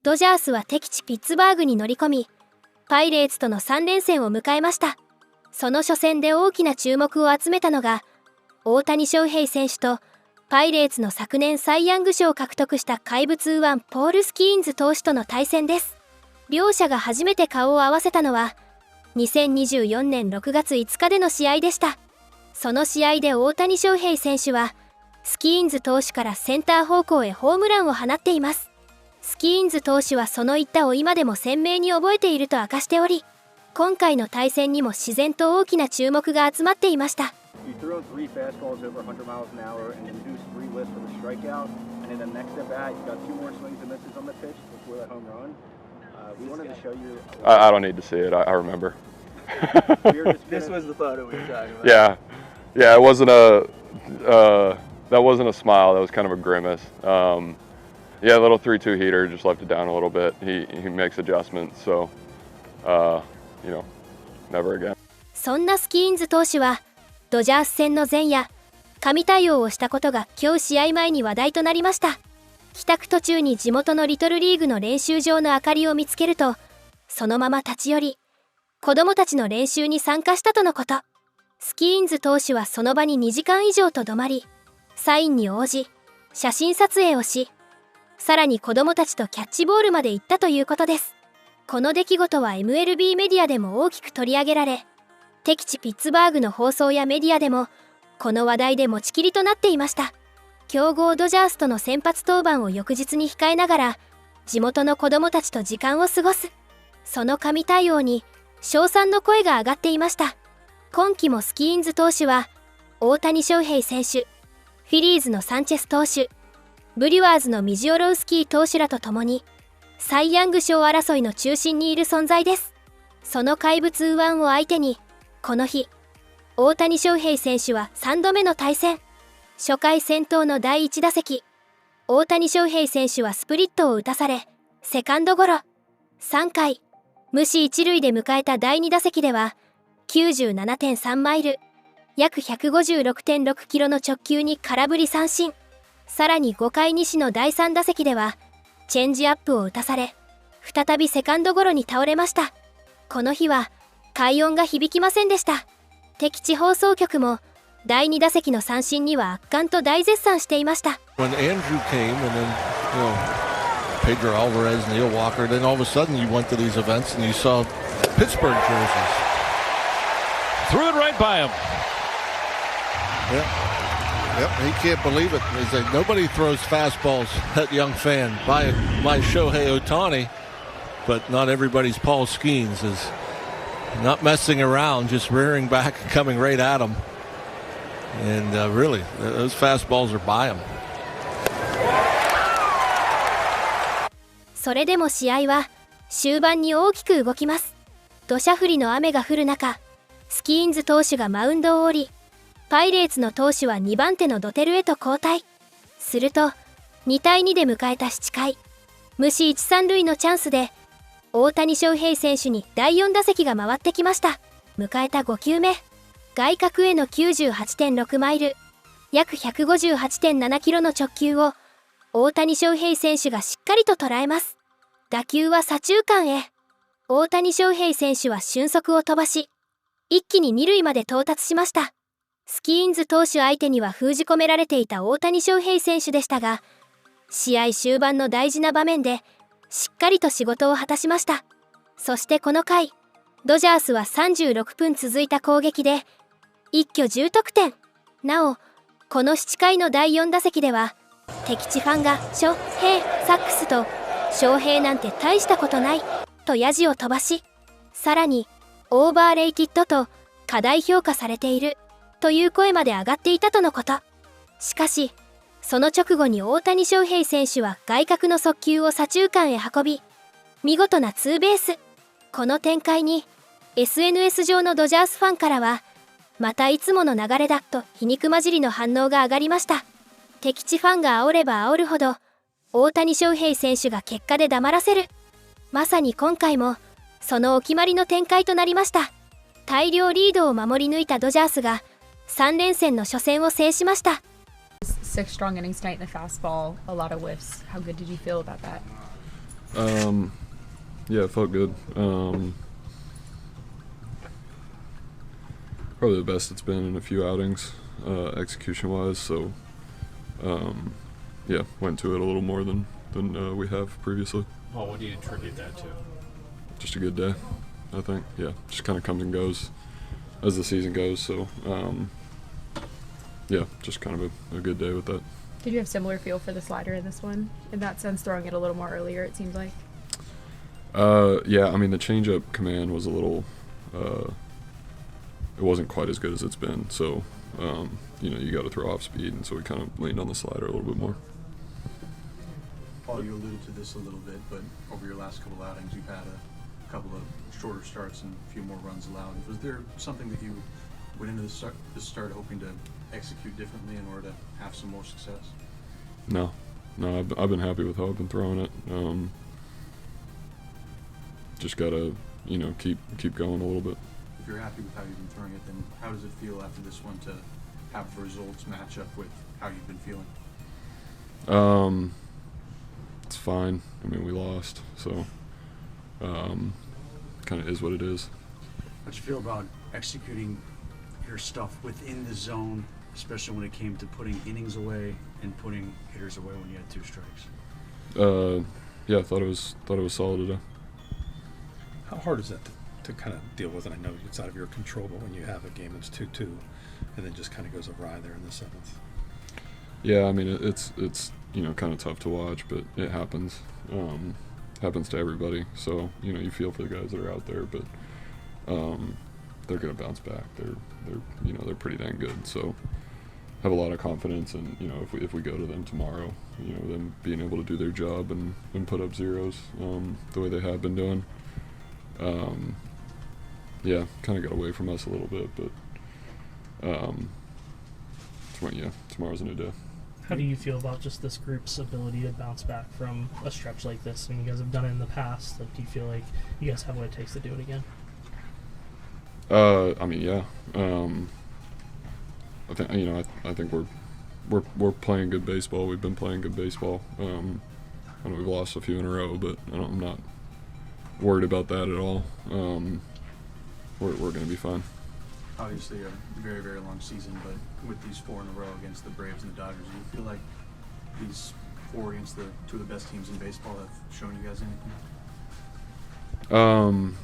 ドジャースは敵地ピッツバーグに乗り込み、パイレーツとの3連戦を迎えました。その初戦で大きな注目を集めたのが、大谷翔平選手とパイレーツの昨年サイ・ヤング賞を獲得した怪物右腕ポール・スキーンズ投手との対戦です。両者が初めて顔を合わせたのは、2024年6月5日での試合でした。その試合で大谷翔平選手は、スキーンズ投手からセンター方向へホームランを放っています。スキーンズ投手はその一打を今でも鮮明に覚えていると明かしており、今回の対戦にも自然と大きな注目が集まっていました。I don't need to see it. I remember. This was the photo we were talking about. Yeah. It wasn't that wasn't a smile. That was kind of a grimace. Yeah, a little 3-2 heater. Just left it down a little bit. He makes adjustments. So, never again. そんなスキーンズ投手はドジャース戦の前夜、神対応をしたことが今日試合前に話題となりました。帰宅途中に地元のリトルリーグの練習場の明かりを見つけると、そのまま立ち寄り、子供たちの練習に参加したとのこと。スキーンズ投手はその場に2時間以上とどまり、サインに応じ、写真撮影をし、さらに子供たちとキャッチボールまで行ったということです。この出来事は MLB メディアでも大きく取り上げられ、敵地ピッツバーグの放送やメディアでも、この話題で持ちきりとなっていました。強豪ドジャースとの先発登板を翌日に控えながら、地元の子供たちと時間を過ごす。その神対応に、称賛の声が上がっていました。今季もスキーンズ投手は、大谷翔平選手、フィリーズのサンチェス投手、ブリュワーズのミジオロウスキー投手らと共に、サイ・ヤング賞争いの中心にいる存在です。その怪物右腕を相手に、この日、大谷翔平選手は3度目の対戦。初回先頭の第1打席、大谷翔平選手はスプリットを打たされ、セカンドゴロ。3回、無視一塁で迎えた第2打席では、97.3 マイル、約 156.6 キロの直球に空振り三振。さらに5回西の第3打席では、チェンジアップを打たされ、再びセカンドゴロに倒れました。この日は、快音が響きませんでした。敵地放送局も、第2打席の三振には圧巻と大絶賛していました。When Andrew came and then, Pedro Alvarez, Neil Walker, then all of a sudden you went to these events and you saw Pittsburgh jerseys. Threw it right by him. Yep, he can't believe it. He said nobody throws fastballs, that young fan. My Shohei ohtani, but not everybody's Paul Skeens is not messing around, just rearing back and coming right at him. And really, those fastballs are by him. それでも試合は終盤に大きく動きます。土砂降りの雨が降る中、スキーンズ投手がマウンドを降り、パイレーツの投手は2番手のドテルへと交代。すると、2対2で迎えた7回、無視1、3塁のチャンスで、大谷翔平選手に第4打席が回ってきました。迎えた5球目、外角への 98.6 マイル、約 158.7 キロの直球を、大谷翔平選手がしっかりと捉えます。打球は左中間へ。大谷翔平選手は俊足を飛ばし、一気に2塁まで到達しました。スキーンズ投手相手には封じ込められていた大谷翔平選手でしたが、試合終盤の大事な場面で、しっかりと仕事を果たしました。そしてこの回、ドジャースは36分続いた攻撃で、一挙10得点。なお、この7回の第4打席では、敵地ファンがショヘイサックスと、翔平なんて大したことない、とヤジを飛ばし、さらに、オーバーレイティッドと過大評価されている、という声まで上がっていたとのこと。しかし、その直後に大谷翔平選手は外角の速球を左中間へ運び、見事なツーベース。この展開に、SNS 上のドジャースファンからは、またいつもの流れだと皮肉交じりの反応が上がりました。敵地ファンが煽れば煽るほど、大谷翔平選手が結果で黙らせる。まさに今回も、そのお決まりの展開となりました。大量リードを守り抜いたドジャースが、3連戦の初戦を制しました。6 strong innings tonight in the fastball, a lot of whiffs. How good did you feel about that? Yeah, it felt good. Probably the best it's been in a few outings, execution-wise. So, yeah, went to it a little more than we have previously. Well, what do you attribute that to? Just a good day, I think. Yeah, just kind of comes and goes as the season goes. So, yeah, just kind of a good day with that. Did you have similar feel for the slider in this one? In that sense, throwing it a little more earlier, it seems like. Yeah, I mean the changeup command was a little. It wasn't quite as good as it's been. So, you got to throw off speed, and so we kind of leaned on the slider a little bit more. Paul, you alluded to this a little bit, but over your last couple outings, you've had a couple of shorter starts and a few more runs allowed. Was there something that you went into the start hoping to execute differently in order to have some more success? No, I've been happy with how I've been throwing it. Just gotta, keep going a little bit. If you're happy with how you've been throwing it, then how does it feel after this one to have the results match up with how you've been feeling? It's fine. I mean, we lost, so kind of is what it is. How'd you feel about executing your stuff within the zone, especially when it came to putting innings away and putting hitters away when you had 2 strikes? Yeah, I thought it was solid today. How hard is that to kind of deal with? And I know it's out of your control, but when you have a game that's 2-2 and then just kind of goes awry there in the 7th. Yeah, I mean it's kind of tough to watch, but it happens. Happens to everybody. So you feel for the guys that are out there, but they're gonna bounce back. They're pretty dang good. So have a lot of confidence, and if we go to them tomorrow, them being able to do their job and put up zeros the way they have been doing. Yeah, kind of got away from us a little bit, but tomorrow's a new day. How do you feel about just this group's ability to bounce back from a stretch like this? And you guys have done it in the past. Like, do you feel like you guys have what it takes to do it again? I mean, yeah. I think we're playing good baseball. We've been playing good baseball. I know we've lost a few in a row, but I'm not worried about that at all. We're going to be fine. Obviously a very, very long season, but with these 4 in a row against the Braves and the Dodgers, do you feel like these 4 against the 2 of the best teams in baseball have shown you guys anything?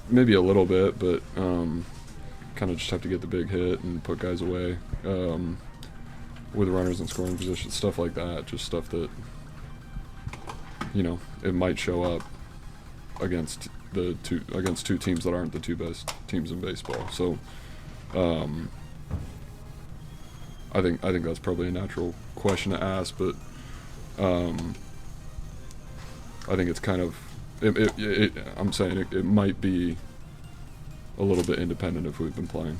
Maybe a little bit, but kind of just have to get the big hit and put guys away with runners in scoring position, stuff like that. Just stuff that it might show up against two teams that aren't the 2 best teams in baseball. So I think that's probably a natural question to ask, but I think it's kind of I'm saying it might be a little bit independent of who we've been playing.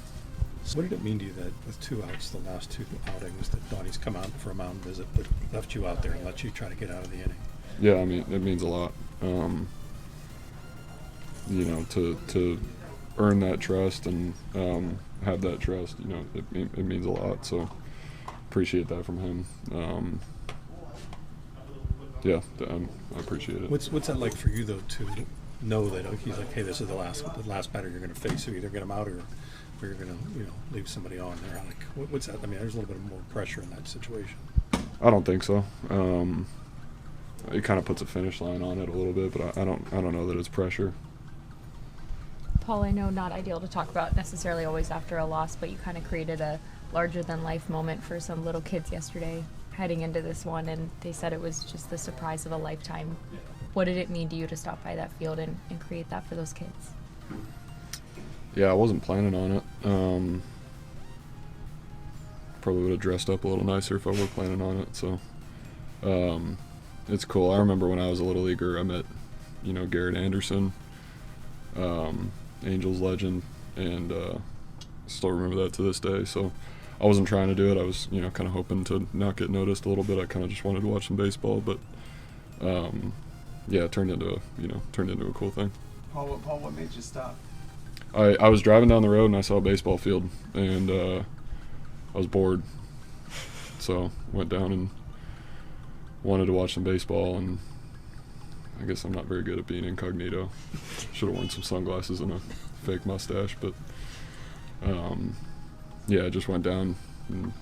So what did it mean to you that with 2 outs, the last 2 outings, that Donnie's come out for a mound visit but left you out there and let you try to get out of the inning? Yeah, I mean, it means a lot. To earn that trust and have that trust, it means a lot. So appreciate that from him. Yeah, I appreciate it. What's that like for you though, to know that he's like, hey, this is the last batter you're going to face, so either get him out or you're going to leave somebody on there. Like, what's that? I mean, there's a little bit more pressure in that situation. I don't think so. It kind of puts a finish line on it a little bit, but I don't know that it's pressure. Paul, I know not ideal to talk about necessarily always after a loss, but you kind of created a larger-than-life moment for some little kids yesterday heading into this one, and they said it was just the surprise of a lifetime. What did it mean to you to stop by that field and create that for those kids? Yeah, I wasn't planning on it. Probably would have dressed up a little nicer if I were planning on it, so it's cool. I remember when I was a little leaguer, I met, Garrett Anderson, Angels legend, and still remember that to this day. So I wasn't trying to do it. I was, kind of hoping to not get noticed a little bit. I kind of just wanted to watch some baseball, but yeah, it turned into a cool thing. Paul, what made you stop? I was driving down the road and I saw a baseball field, and I was bored, so went down and wanted to watch some baseball, and I guess I'm not very good at being incognito. Should have worn some sunglasses and a fake mustache, but yeah, I just went down and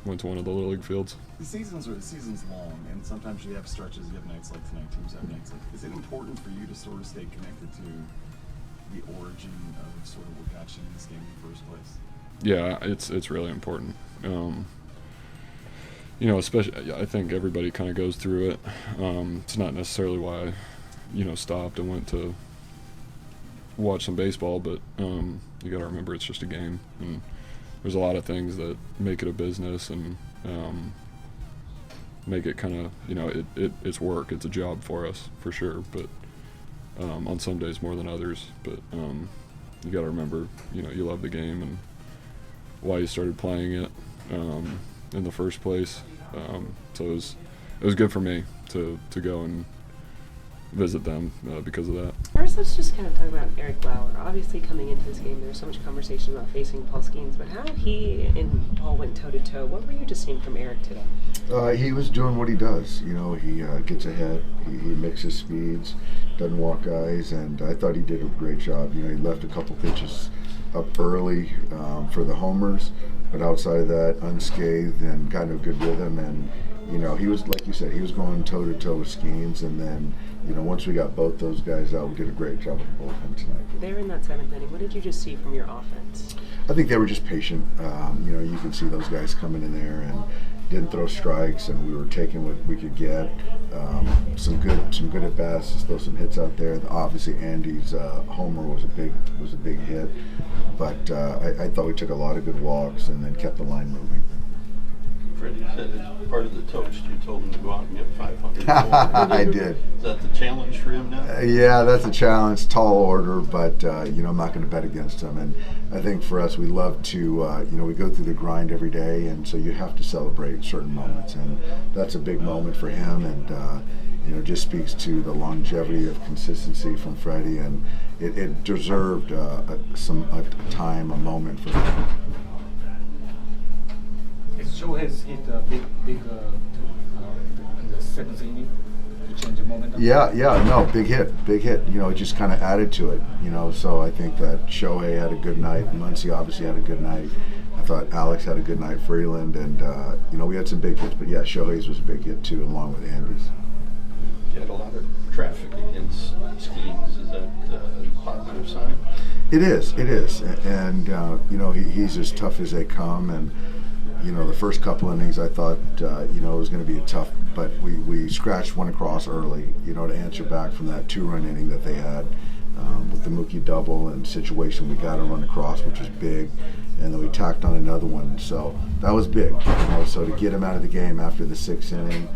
went to one of the Little League fields. The season's long, and sometimes you have stretches, you have nights like tonight, teams have nights like. Is it important for you to sort of stay connected to the origin of sort of what got you in this game in the first place? Yeah, it's really important. You know, especially I think everybody kind of goes through it. It's not necessarily why I, you know, stopped and went to watch some baseball, but you got to remember it's just a game, and there's a lot of things that make it a business and make it kind of, you know, it's work. It's a job for us for sure, but on some days more than others. But you got to remember, you know, you love the game and why you started playing it in the first place. So it was good for me to go and visit them because of that. First, let's just kind of talk about Eric Lauer. Obviously, coming into this game, there was so much conversation about facing Paul Skeens, but how he and Paul went toe-to-toe. What were you just seeing from Eric today? He was doing what he does. You know, he gets ahead, he mixes speeds, doesn't walk guys, and I thought he did a great job. You know, he left a couple pitches up early for the homers, but outside of that, unscathed and kind of good rhythm. And you know, he was, like you said, he was going toe-to-toe with Skeens, and then, you know, once we got both those guys out, we did a great job with the bullpen tonight. There in that seventh inning, what did you just see from your offense? I think they were just patient. You know, you can see those guys coming in there and didn't throw strikes, and we were taking what we could get. Some good at bats, just throw some hits out there. Obviously, Andy's homer was a big hit, but I thought we took a lot of good walks and then kept the line moving. Freddie said as part of the toast, you told him to go out and get 500 more. I did. Is that the challenge for him now? Yeah, that's a challenge, tall order, but you know, I'm not going to bet against him. And I think for us, we love to, you know, we go through the grind every day, and so you have to celebrate certain moments, and that's a big moment for him, and you know, just speaks to the longevity of consistency from Freddie, and it deserved a moment for him. Shohei's hit a big in the seventh inning to change the momentum. Yeah, no, big hit. You know, it just kind of added to it. You know, so I think that Shohei had a good night. Muncy obviously had a good night. I thought Alex had a good night. Freeland, and you know, we had some big hits. But yeah, Shohei's was a big hit too, along with Andy's. You had a lot of traffic against Skeens. Is that a positive sign? It is, and you know, he's as tough as they come, and. You know, the first couple innings, I thought, you know, it was going to be a tough, but we scratched one across early, you know, to answer back from that 2-run inning that they had with the Mookie double and situation. We got a run across, which was big, and then we tacked on another one. So that was big, you know, so to get him out of the game after the 6th inning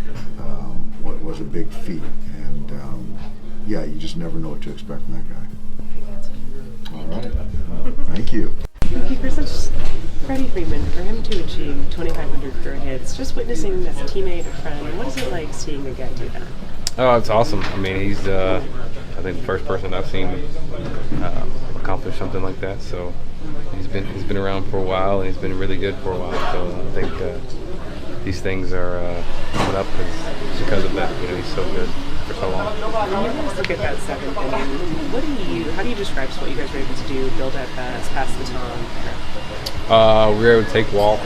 was a big feat. And, yeah, you just never know what to expect from that guy. All right. Well, thank you. For such Freddie Freeman, for him to achieve 2,500 career hits, just witnessing as a teammate, a friend, what is it like seeing a guy do that? Oh, it's awesome. I mean, he's, I think, the first person I've seen accomplish something like that. So he's been around for a while, and he's been really good for a while. So I think these things are coming up because of that. You know, he's so good for so long. When you guys look at that seventh inning, how do you describe what you guys were able to do, build at bats, pass the baton? We were able to take walks,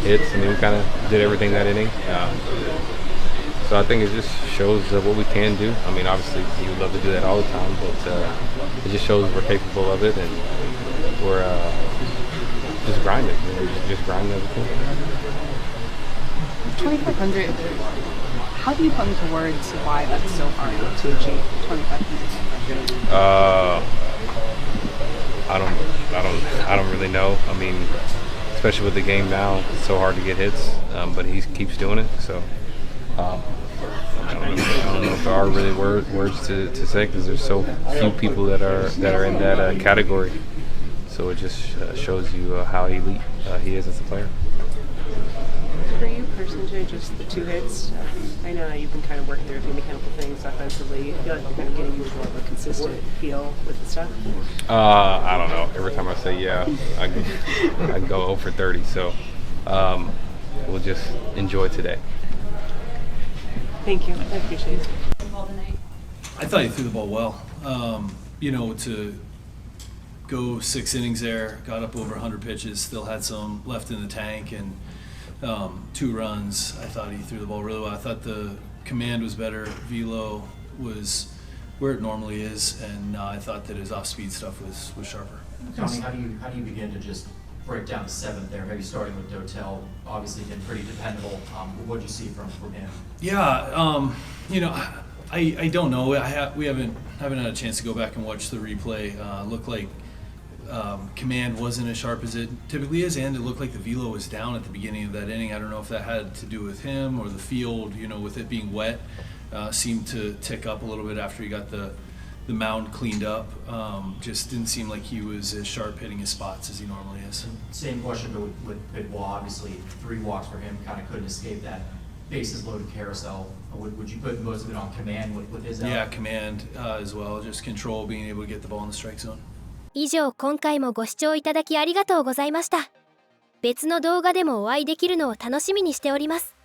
hits. I mean, we kind of did everything that inning. So I think it just shows what we can do. I mean, obviously, you would love to do that all the time, but it just shows we're capable of it, and we're just grinding. You know, just grinding as a team. 2,500. How do you put into words why that's so hard to achieve 2,500? I don't really know. I mean, especially with the game now, it's so hard to get hits, but he keeps doing it. So I don't know if there are really words to say, because there's so few people that are in that category. So it just shows you how elite he is as a player. For you personally, just the 2 hits, I know you've been kind of working through a few mechanical things offensively. I feel like you're kind of getting more of a consistent feel with the stuff. I don't know. Every time I say yeah, I go 0 for 30. So we'll just enjoy today. Thank you. I appreciate it. ball tonight? I thought he threw the ball well. To go 6 innings there, got up over 100 pitches, still had some left in the tank, and 2 runs. I thought he threw the ball really well. I thought the command was better. Velo was where it normally is, and I thought that his off-speed stuff was sharper. Tony, how do you begin to just break down the 7th there? Maybe starting with Dotel, obviously been pretty dependable. What did you see from him? Yeah, I don't know. We haven't had a chance to go back and watch the replay. Looked like command wasn't as sharp as it typically is, and it looked like the velo was down at the beginning of that inning. I don't know if that had to do with him or the field. With it being wet, seemed to tick up a little bit after he got the mound cleaned up. Just didn't seem like he was as sharp hitting his spots as he normally is. Same question, but with Benoit, obviously 3 walks for him, kind of couldn't escape that bases loaded carousel. Would you put most of it on command with his out? Yeah, command as well. Just control, being able to get the ball in the strike zone. 以上、今回もご視聴いただきありがとうございました。別の動画でもお会いできるのを楽しみにしております。